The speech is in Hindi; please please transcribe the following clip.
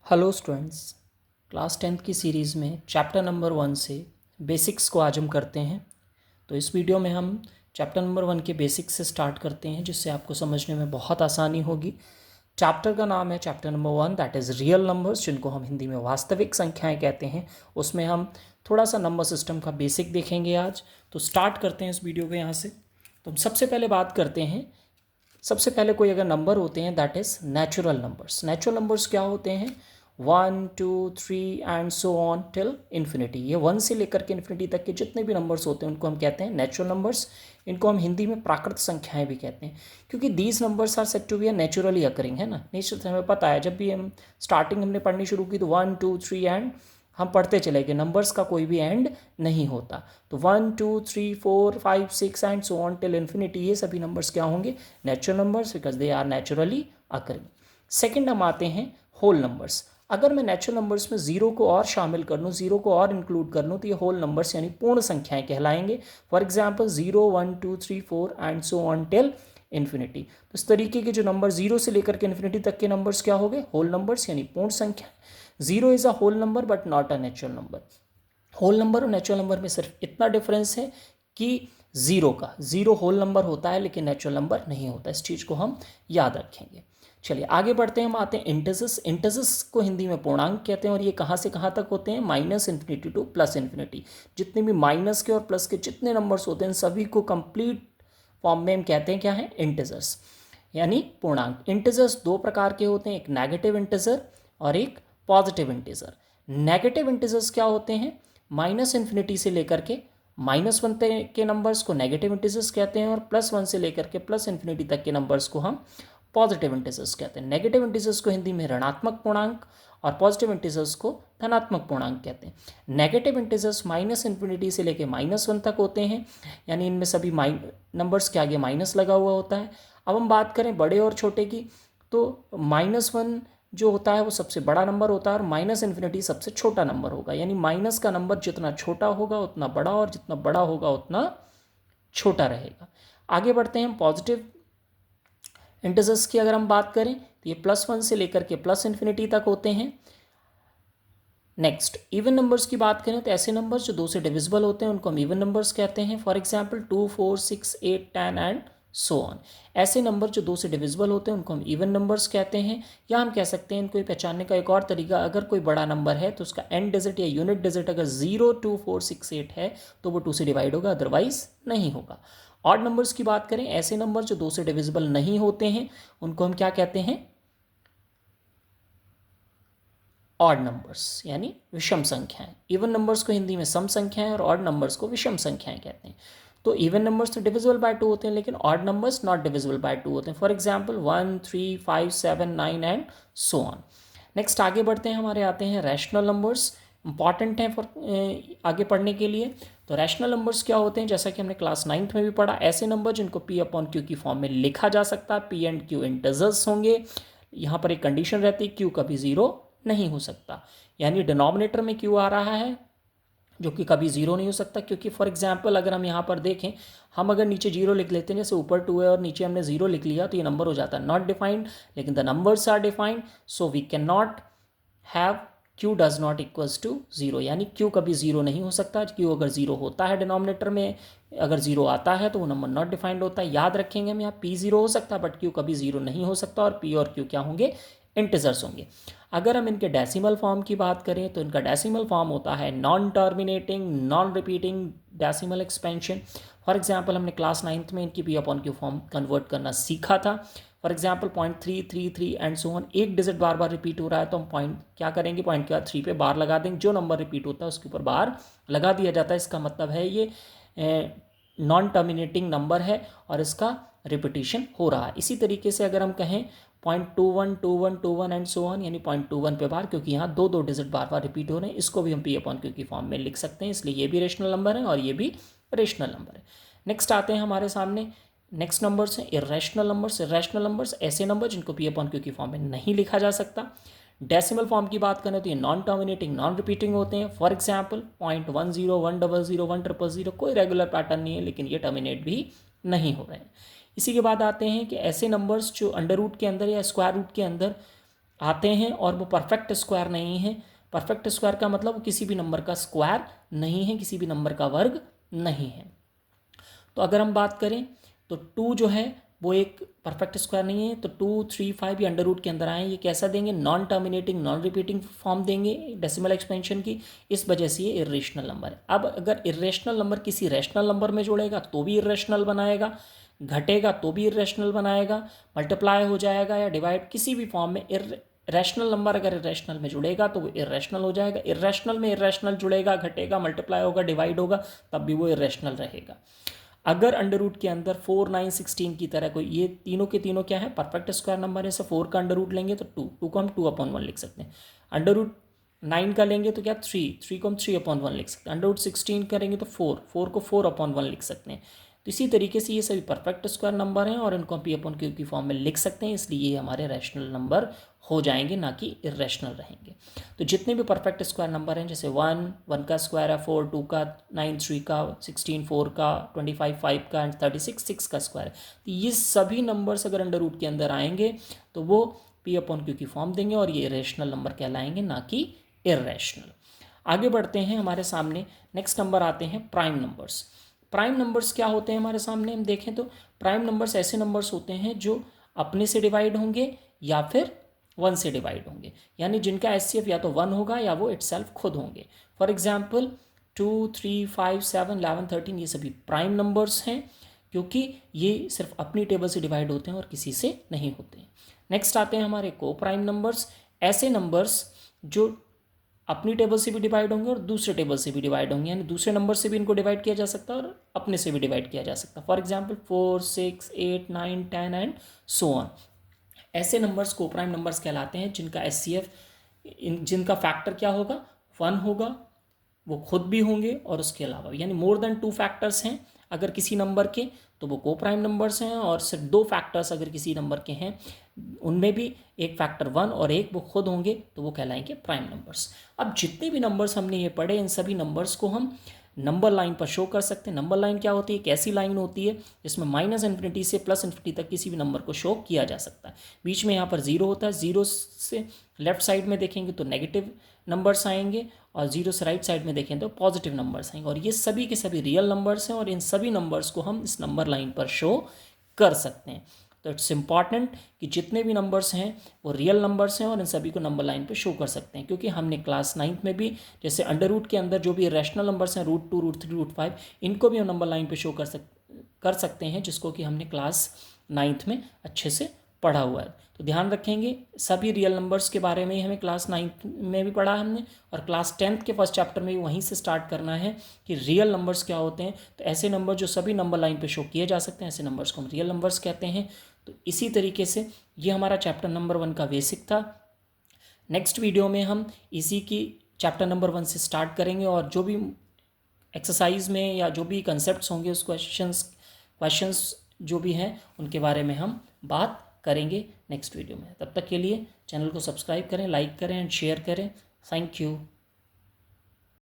हेलो स्टूडेंट्स, क्लास 10th की सीरीज़ में चैप्टर नंबर 1 से बेसिक्स को आज हम करते हैं। तो इस वीडियो में हम चैप्टर नंबर 1 के बेसिक्स से स्टार्ट करते हैं, जिससे आपको समझने में बहुत आसानी होगी। चैप्टर का नाम है chapter number 1, that is real numbers, जिनको हम हिंदी में वास्तविक संख्याएं कहते हैं। उसमें हम थोड़ा सा नंबर सिस्टम का बेसिक देखेंगे आज। तो स्टार्ट करते हैं इस वीडियो को यहाँ से। तो हम सबसे पहले बात करते हैं, सबसे पहले कोई अगर नंबर होते हैं that is natural numbers. Natural numbers क्या होते हैं? 1 2 3 and so on till infinity. ये 1 से लेकर के इन्फिनिटी तक के जितने भी नंबर्स होते हैं उनको हम कहते हैं नेचुरल नंबर्स। इनको हम हिंदी में प्राकृत संख्याएं भी कहते हैं, क्योंकि these numbers are said to be naturally occurring, है ना। नेचर से हमें पता है, जब भी हम स्टार्टिंग हमने पढ़नी शुरू की तो 1 2 3 एंड हम पढ़ते चले गए, नंबर्स का कोई भी एंड नहीं होता। तो 1 2 3 4 5 6 and so on till infinity, ये सभी नंबर्स क्या होंगे? Natural numbers, because they are naturally occurring. Second हम आते हैं होल नंबर्स। अगर मैं नेचुरल नंबर्स में जीरो को और शामिल कर लूँ, जीरो को और इंक्लूड कर लूँ, तो ये होल नंबर्स यानी पूर्ण संख्याएं कहलाएंगे। For example 0 1 2 3 4 and so on till infinity. तो इस तरीके के जो नंबर जीरो से लेकर के इन्फिनिटी तक के नंबर्स क्या हो गए? होल नंबर्स यानी पूर्ण संख्या। Zero is a whole number but not a natural number. Whole number और नेचुरल नंबर में सिर्फ इतना डिफरेंस है कि जीरो होल नंबर होता है लेकिन नेचुरल नंबर नहीं होता। इस चीज़ को हम याद रखेंगे। चलिए आगे बढ़ते हैं, हम आते हैं इंटीजर्स। इंटीजर्स को हिंदी में पूर्णांक कहते हैं, और ये कहाँ से कहाँ तक होते हैं? Minus infinity two plus infinity. जितने भी माइनस के और प्लस के जितने नंबर्स होते हैं सभी को कंप्लीट फॉर्म में हम कहते हैं क्या है? इंटीजर्स यानी पूर्णांक। इंटीजर्स दो प्रकार के होते हैं, एक नेगेटिव इंटीजर और एक पॉजिटिव इंटीजर। नेगेटिव इंटीजर्स क्या होते हैं? माइनस इन्फिनिटी से लेकर के -1 तक के नंबर्स को नेगेटिव इंटीजर्स कहते हैं, और +1 से लेकर के प्लस इन्फिनिटी तक के नंबर्स को हम पॉजिटिव इंटीजर्स कहते हैं। नेगेटिव इंटीजर्स को हिंदी में ऋणात्मक पूर्णांक और पॉजिटिव इंटीजर्स को धनात्मक पूर्णांक कहते हैं। नेगेटिव इंटीजर्स माइनस इन्फिनिटी से लेकर -1 तक होते हैं, यानी इनमें सभी नंबर्स के आगे माइनस लगा हुआ होता है। अब हम बात करें बड़े और छोटे की, तो -1 जो होता है वो सबसे बड़ा नंबर होता है, और माइनस इन्फिनिटी सबसे छोटा नंबर होगा। यानी माइनस का नंबर जितना छोटा होगा उतना बड़ा, और जितना बड़ा होगा उतना छोटा रहेगा। आगे बढ़ते हैं हम पॉजिटिव इंटीजर्स की अगर हम बात करें तो ये +1 से लेकर के प्लस इन्फिनिटी तक होते हैं। नेक्स्ट इवन नंबर्स की बात करें तो ऐसे नंबर्स जो 2 से डिविजिबल होते हैं उनको हम इवन नंबर्स कहते हैं। For example 2 4 6 8 10 and so on. ऐसे नंबर जो 2 से डिविजिबल होते हैं उनको हम इवन नंबर्स कहते हैं। या हम कह सकते हैं इनको पहचानने का एक और तरीका, अगर कोई बड़ा नंबर है तो उसका एंड डिजिट या यूनिट डिजिट अगर 0 2 4 6 8 है तो वो 2 से डिवाइड होगा, अदरवाइज नहीं होगा। ऑड नंबर्स की बात करें, ऐसे नंबर जो 2 से डिविजिबल नहीं होते हैं उनको हम क्या कहते हैं? ऑड नंबर्स यानी विषम संख्याएं। इवन नंबर्स को हिंदी में सम संख्याएं और ऑड नंबर्स को विषम संख्याएं कहते हैं। तो इवन नंबर्स तो डिविजिबल बाय 2 होते हैं, लेकिन odd numbers not divisible by 2 होते हैं। For example 1 3 5 7 9 and so on. Next आगे बढ़ते हैं, हमारे आते हैं रैशनल नंबर्स। इंपॉर्टेंट हैं फॉर आगे पढ़ने के लिए। तो रैशनल नंबर्स क्या होते हैं? जैसा कि हमने क्लास 9th में भी पढ़ा, ऐसे नंबर जिनको P/Q की फॉर्म में लिखा जा सकता है। P एंड Q इंटीजर्स होंगे। यहाँ पर एक कंडीशन रहती है, Q कभी जीरो नहीं हो सकता, यानी डिनोमिनेटर में Q आ रहा है जो कि कभी जीरो नहीं हो सकता। क्योंकि फॉर एग्जांपल अगर हम यहाँ पर देखें, हम अगर नीचे जीरो लिख लेते हैं, जैसे ऊपर 2 है और नीचे हमने जीरो लिख लिया, तो ये नंबर हो जाता है नॉट डिफाइंड। लेकिन the numbers are defined, so we can not have Q does not equals to zero, यानी Q कभी जीरो नहीं हो सकता। Q अगर जीरो होता है डिनोमिनेटर में, अगर जीरो आता है तो वो नंबर नॉट डिफाइंड होता है। याद रखेंगे हम, यहाँ P जीरो हो सकता है बट Q कभी जीरो नहीं हो सकता, और P और Q क्या होंगे? इंटीजर्स होंगे। अगर हम इनके डेसिमल फॉर्म की बात करें तो इनका डेसिमल फॉर्म होता है non terminating non repeating decimal expansion. For example हमने क्लास 9th में इनकी P/Q फॉर्म कन्वर्ट करना सीखा था। For example 0.333 and so on, एक डिजिट बार बार रिपीट हो रहा है तो हम पॉइंट क्या करेंगे? पॉइंट के बाद 3 पे बार लगा देंगे। जो नंबर रिपीट होता है उसके ऊपर बार लगा दिया जाता है। इसका मतलब है ये नॉन टर्मिनेटिंग नंबर है और इसका रिपीटिशन हो रहा है। इसी तरीके से अगर हम कहें 0.212121 एंड सो ऑन, यानी 0.21 पे बार, क्योंकि यहाँ दो डिजिट बार बार रिपीट हो रहे हैं, इसको भी हम P/Q की फॉर्म में लिख सकते हैं। इसलिए ये भी रेशनल नंबर है और ये भी रेशनल नंबर है। नेक्स्ट आते हैं हमारे सामने, नेक्स्ट नंबर्स हैं इरेशनल नंबर्स। इरेशनल नंबर्स ऐसे नंबर जिनको P/Q की फॉर्म में नहीं लिखा जा सकता। डेसिमल फॉर्म की बात करें तो ये नॉन टर्मिनेटिंग नॉन रिपीटिंग होते हैं। फॉर एग्जांपल 0.10 100 1000 कोई रेगुलर पैटर्न नहीं है, लेकिन ये टर्मिनेट भी नहीं हो रहे हैं। इसी के बाद आते हैं कि ऐसे नंबर्स जो अंडर रूट के अंदर या स्क्वायर रूट के अंदर आते हैं और वो परफेक्ट स्क्वायर नहीं है। परफेक्ट स्क्वायर का मतलब वो किसी भी नंबर का स्क्वायर नहीं है, किसी भी नंबर का वर्ग नहीं है। तो अगर हम बात करें तो 2 जो है वो एक परफेक्ट स्क्वायर नहीं है, तो 2, 3, 5 ये अंडर रूट के अंदर आए। ये कैसा देंगे? Non terminating non repeating form देंगे डेसिमल एक्सपेंशन की, इस वजह से ये इर्रेशनल नंबर है। अब अगर इर्रेशनल नंबर किसी रैशनल नंबर में जुड़ेगा तो भी इर्रेशनल बनाएगा, घटेगा तो भी इर्रेशनल बनाएगा, मल्टीप्लाई हो जाएगा या डिवाइड किसी भी फॉर्म में रैशनल नंबर अगर इर्रेशनल में जुड़ेगा तो वो इर्रेशनल हो जाएगा। इर्रेशनल में इर्रेशनल जुड़ेगा, घटेगा, मल्टीप्लाई होगा, डिवाइड होगा, तब भी वो इर्रेशनल रहेगा। अगर अंडर रूट के अंदर 4, 9, 16 की तरह कोई, ये तीनों के तीनों क्या है? परफेक्ट स्क्वायर नंबर है। 4 का अंडर रूट लेंगे तो 2 को हम 2/1 लिख सकते हैं। अंडर रूट 9 का लेंगे तो क्या? 3 को हम 3/1 लिख सकते हैं। अंडर रूट 16 करेंगे तो 4 को 4/1 लिख सकते हैं। तो इसी तरीके से ये सभी परफेक्ट स्क्वायर नंबर हैं और इनको हम P/Q की फॉर्म में लिख सकते हैं, इसलिए ये हमारे रैशनल नंबर हो जाएंगे, ना कि इर्रेशनल रहेंगे। तो जितने भी परफेक्ट स्क्वायर नंबर हैं, जैसे 1 का स्क्वायर है 4, 2 का 9, 3 का 16, 4 का 25, 5 का एंड 36, 6 का स्क्वायर है। तो ये सभी नंबर्स अगर अंडर रूट के अंदर आएंगे तो वो P/Q की फॉर्म देंगे और ये इरेशनल नंबर कहलाएंगे, ना कि इर्रेशनल। आगे बढ़ते हैं, हमारे सामने नेक्स्ट नंबर आते हैं प्राइम नंबर्स। प्राइम नंबर्स क्या होते हैं हमारे सामने? हम देखें तो प्राइम नंबर्स ऐसे नंबर्स होते हैं जो अपने से डिवाइड होंगे या फिर 1 से डिवाइड होंगे, यानी जिनका HCF या तो 1 होगा या वो इटसेल्फ खुद होंगे। फॉर एग्जाम्पल 2, 3, 5, 7, 11, 13 ये सभी प्राइम नंबर्स हैं, क्योंकि ये सिर्फ अपनी टेबल से डिवाइड होते हैं और किसी से नहीं होते हैं। नेक्स्ट आते हैं हमारे को प्राइम नंबर्स, ऐसे नंबर्स जो अपनी टेबल से भी डिवाइड होंगे और दूसरे टेबल से भी डिवाइड होंगे, यानी दूसरे नंबर से भी इनको डिवाइड किया जा सकता है और अपने से भी डिवाइड किया जा सकता है। For example 4, 6, 8, 9, 10 and so on. ऐसे नंबर्स को प्राइम नंबर्स कहलाते हैं जिनका HCF, जिनका फैक्टर क्या होगा? 1 होगा, वो खुद भी होंगे और उसके अलावा, यानी मोर देन 2 फैक्टर्स हैं अगर किसी नंबर के तो वो को प्राइम नंबर्स हैं, और सिर्फ 2 फैक्टर्स अगर किसी नंबर के हैं उनमें भी एक फैक्टर 1 और एक वो खुद होंगे तो वो कहलाएंगे प्राइम नंबर्स। अब जितने भी नंबर्स हमने ये पढ़े, इन सभी नंबर्स को हम नंबर लाइन पर शो कर सकते हैं। नंबर लाइन क्या होती है? एक ऐसी लाइन होती है जिसमें -∞ से +∞ तक किसी भी नंबर को शो किया जा सकता है। बीच में यहाँ पर 0 होता है, 0 से लेफ्ट साइड में देखेंगे तो नेगेटिव नंबर्स आएंगे और 0 से राइट साइड में देखें तो पॉजिटिव नंबर्स आएंगे, और ये सभी के सभी रियल नंबर्स हैं और इन सभी नंबर्स को हम इस नंबर लाइन पर शो कर सकते हैं। तो इट्स इम्पॉर्टेंट कि जितने भी नंबर्स हैं वो रियल नंबर्स हैं और इन सभी को नंबर लाइन पे शो कर सकते हैं, क्योंकि हमने क्लास 9th में भी जैसे अंडर रूट के अंदर जो भी रैशनल नंबर्स हैं √2, √3, √5 इनको भी हम नंबर लाइन पे शो कर सकते हैं, जिसको कि हमने क्लास 9th में अच्छे से पढ़ा हुआ है। तो ध्यान रखेंगे, सभी रियल नंबर्स के बारे में ही हमें क्लास 9th में भी पढ़ा हमने, और क्लास 10th के फर्स्ट चैप्टर में भी वहीं से स्टार्ट करना है कि रियल नंबर्स क्या होते हैं। तो ऐसे नंबर जो सभी नंबर लाइन पे शो किए जा सकते हैं, ऐसे नंबर्स को हम रियल नंबर्स कहते हैं। तो इसी तरीके से ये हमारा चैप्टर नंबर 1 का बेसिक था। नेक्स्ट वीडियो में हम इसी की चैप्टर नंबर 1 से स्टार्ट करेंगे और जो भी एक्सरसाइज में या जो भी कंसेप्ट्स होंगे उस क्वेश्चंस जो भी हैं उनके बारे में हम बात करेंगे नेक्स्ट वीडियो में। तब तक के लिए चैनल को सब्सक्राइब करें, लाइक करें एंड शेयर करें। Thank you.